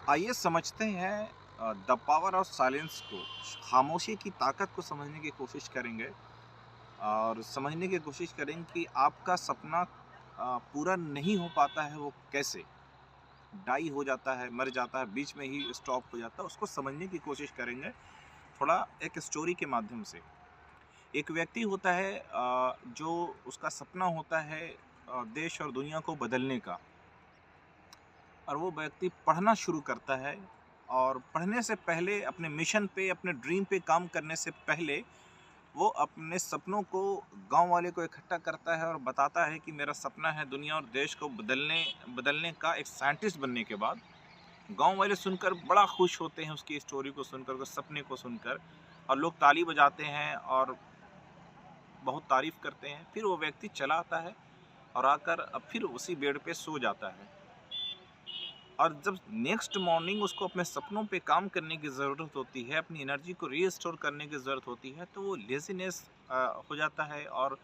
आइए समझते हैं द पावर ऑफ साइलेंस को। खामोशी की ताकत को समझने की कोशिश करेंगे और समझने की कोशिश करेंगे कि आपका सपना पूरा नहीं हो पाता है वो कैसे डाई हो जाता है, मर जाता है, बीच में ही स्टॉप हो जाता है। उसको समझने की कोशिश करेंगे थोड़ा एक स्टोरी के माध्यम से। एक व्यक्ति होता है जो उसका सपना होता है देश और दुनिया को बदलने का, और वो व्यक्ति पढ़ना शुरू करता है। और पढ़ने से पहले अपने मिशन पे, अपने ड्रीम पे काम करने से पहले वो अपने सपनों को, गांव वाले को इकट्ठा करता है और बताता है कि मेरा सपना है दुनिया और देश को बदलने बदलने का। एक साइंटिस्ट बनने के बाद गांव वाले सुनकर बड़ा खुश होते हैं, उसकी स्टोरी को सुनकर, उसके सपने को सुनकर, और लोग ताली बजाते हैं और बहुत तारीफ करते हैं। फिर वो व्यक्ति चला आता है और आकर अब फिर उसी बेड पे सो जाता है। और जब नेक्स्ट मॉर्निंग उसको अपने सपनों पे काम करने की ज़रूरत होती है, अपनी एनर्जी को रीस्टोर करने की ज़रूरत होती है, तो वो लेज़ीनेस हो जाता है और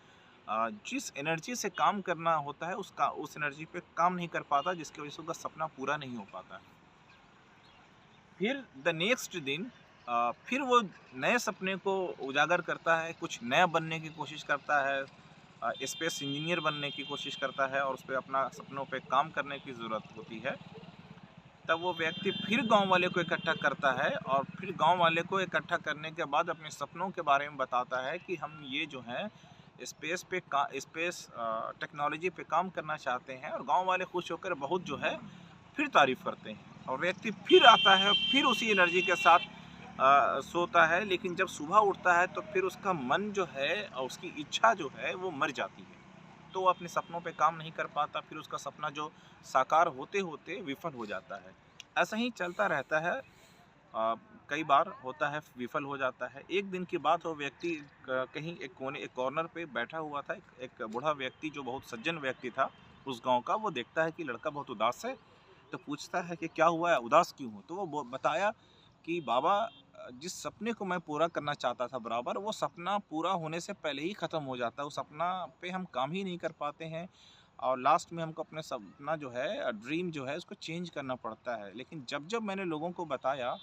जिस एनर्जी से काम करना होता है उस एनर्जी पे काम नहीं कर पाता, जिसकी वजह से उसका सपना पूरा नहीं हो पाता। फिर द नेक्स्ट दिन फिर वो नए सपने को उजागर करता है, कुछ नया बनने की कोशिश करता है, स्पेस इंजीनियर बनने की कोशिश करता है और उस पर अपना सपनों पे काम करने की ज़रूरत होती है। तब वो व्यक्ति फिर गांव वाले को इकट्ठा करता है और फिर गांव वाले को इकट्ठा करने के बाद अपने सपनों के बारे में बताता है कि हम ये जो है स्पेस टेक्नोलॉजी पे काम करना चाहते हैं। और गांव वाले खुश होकर बहुत जो है फिर तारीफ करते हैं और व्यक्ति फिर आता है, फिर उसी एनर्जी के साथ सोता है। लेकिन जब सुबह उठता है तो फिर उसका मन जो है और उसकी इच्छा जो है वो मर जाती है, तो वो अपने सपनों पे काम नहीं कर पाता। फिर उसका सपना जो साकार होते होते विफल हो जाता है। ऐसा ही चलता रहता है। कई बार होता है विफल हो जाता है। एक दिन की बात, वो व्यक्ति कहीं एक कॉर्नर पे बैठा हुआ था। एक बूढ़ा व्यक्ति जो बहुत सज्जन व्यक्ति था उस गांव का, वो देखता है कि लड़का बहुत उदास है, तो पूछता है कि क्या हुआ है, उदास क्यों हो। तो वो बताया कि बाबा, जिस सपने को मैं पूरा करना चाहता था बराबर, वो सपना पूरा होने से पहले ही ख़त्म हो जाता है। उस सपना पे हम काम ही नहीं कर पाते हैं और लास्ट में हमको अपने सपना जो है, ड्रीम जो है, उसको चेंज करना पड़ता है। लेकिन जब जब मैंने लोगों को बताया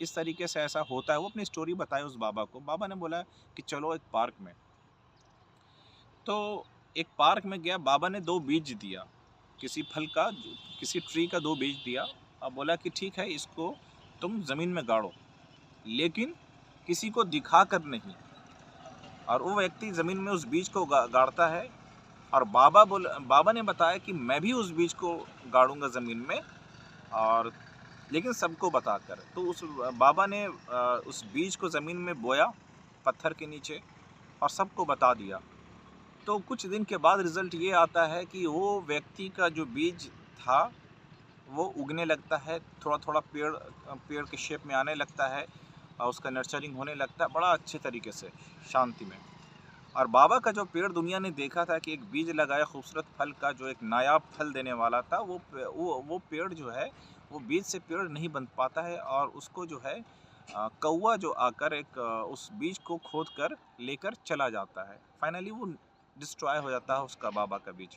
इस तरीके से ऐसा होता है, वो अपनी स्टोरी बताई उस बाबा को। बाबा ने बोला कि चलो एक पार्क में। तो एक पार्क में गया, बाबा ने 2 बीज दिया, किसी फल का, किसी ट्री का 2 बीज दिया और बोला कि ठीक है, इसको तुम ज़मीन में गाड़ो, लेकिन किसी को दिखा कर नहीं। और वो व्यक्ति ज़मीन में उस बीज को गाड़ता है और बाबा ने बताया कि मैं भी उस बीज को गाड़ूंगा ज़मीन में, और लेकिन सबको बताकर। तो उस बाबा ने उस बीज को ज़मीन में बोया पत्थर के नीचे और सबको बता दिया। तो कुछ दिन के बाद रिज़ल्ट ये आता है कि वो व्यक्ति का जो बीज था वो उगने लगता है, थोड़ा थोड़ा पेड़ के शेप में आने लगता है और उसका नर्सरिंग होने लगता है बड़ा अच्छे तरीके से, शांति में। और बाबा का जो पेड़ दुनिया ने देखा था कि एक बीज लगाया खूबसूरत फल का, जो एक नायाब फल देने वाला था, वो पेड़ जो है वो बीज से पेड़ नहीं बन पाता है। और उसको जो है कौवा जो आकर उस बीज को खोद कर लेकर चला जाता है। फाइनली वो डिस्ट्रॉय हो जाता है उसका, बाबा का बीज।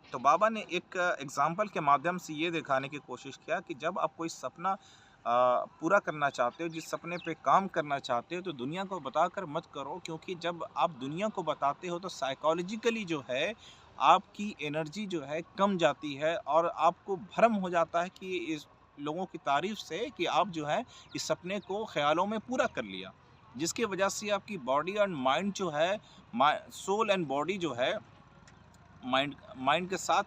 तो बाबा ने एक एग्जाम्पल के माध्यम से ये दिखाने की कोशिश किया कि जब आप कोई सपना पूरा करना चाहते हो, जिस सपने पे काम करना चाहते हो, तो दुनिया को बताकर मत करो, क्योंकि जब आप दुनिया को बताते हो तो साइकोलॉजिकली जो है आपकी एनर्जी जो है कम जाती है और आपको भ्रम हो जाता है कि इस लोगों की तारीफ से कि आप जो है इस सपने को ख्यालों में पूरा कर लिया, जिसकी वजह से आपकी बॉडी एंड माइंड जो है, सोल एंड बॉडी जो है माइंड माइंड के साथ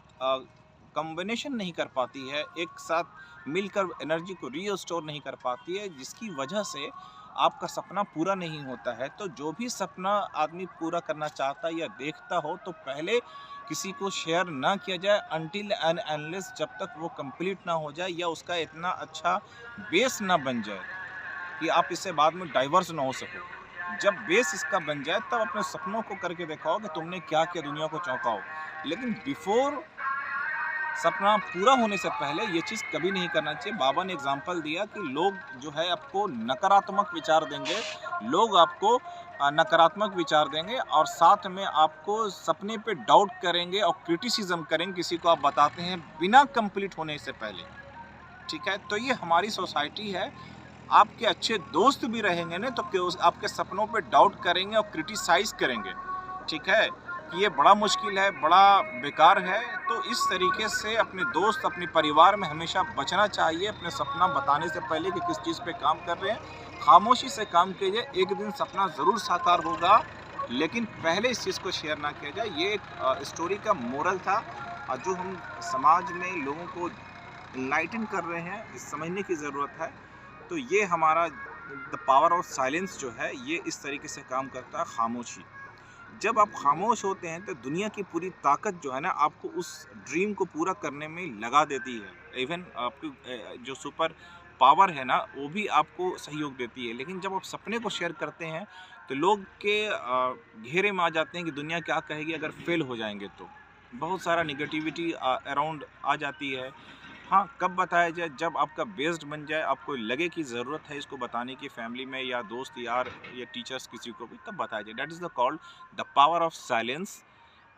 कॉम्बिनेशन नहीं कर पाती है, एक साथ मिलकर एनर्जी को रीस्टोर नहीं कर पाती है, जिसकी वजह से आपका सपना पूरा नहीं होता है। तो जो भी सपना आदमी पूरा करना चाहता है या देखता हो, तो पहले किसी को शेयर ना किया जाए अनटिल एंड अनलेस, जब तक वो कंप्लीट ना हो जाए या उसका इतना अच्छा बेस ना बन जाए कि आप इससे बाद में डाइवर्स ना हो सको। जब बेस इसका बन जाए तब अपने सपनों को करके दिखाओ कि तुमने क्या किया, दुनिया को चौंकाओ। लेकिन बिफोर सपना पूरा होने से पहले ये चीज़ कभी नहीं करना चाहिए। बाबा ने एग्जाम्पल दिया कि लोग जो है आपको नकारात्मक विचार देंगे, लोग आपको नकारात्मक विचार देंगे और साथ में आपको सपने पे डाउट करेंगे और क्रिटिसिज्म करेंगे, किसी को आप बताते हैं बिना कंप्लीट होने से पहले। ठीक है? तो ये हमारी सोसाइटी है। आपके अच्छे दोस्त भी रहेंगे ना तो आपके सपनों पे डाउट करेंगे और क्रिटिसाइज़ करेंगे, ठीक है? कि ये बड़ा मुश्किल है, बड़ा बेकार है, तो इस तरीके से अपने दोस्त, अपने परिवार में हमेशा बचना चाहिए, अपने सपना बताने से पहले कि किस चीज़ पे काम कर रहे हैं। खामोशी से काम कीजिए, एक दिन सपना ज़रूर साकार होगा, लेकिन पहले इस चीज़ को शेयर ना किया जाए। ये एक स्टोरी का मोरल था, जो हम समाज में लोगों को इनलाइटन कर रहे हैं, ये समझने की ज़रूरत है। तो ये हमारा द पावर ऑफ साइलेंस जो है, ये इस तरीके से काम करता है, खामोशी। जब आप खामोश होते हैं तो दुनिया की पूरी ताकत जो है ना आपको उस ड्रीम को पूरा करने में लगा देती है। इवन आपकी जो सुपर पावर है ना वो भी आपको सहयोग देती है। लेकिन जब आप सपने को शेयर करते हैं तो लोग के घेरे में आ जाते हैं कि दुनिया क्या कहेगी अगर फेल हो जाएंगे तो। बहुत सारा निगेटिविटी अराउंड आ जाती है। हाँ, कब बताया जाए? जब आपका बेस्ड बन जाए, आपको लगे कि ज़रूरत है इसको बताने की फैमिली में या दोस्त यार या टीचर्स किसी को भी, तब बताया जाए। That is the called the power of silence.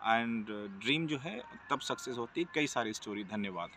And dream जो है तब सक्सेस होती है। कई सारी स्टोरी। धन्यवाद।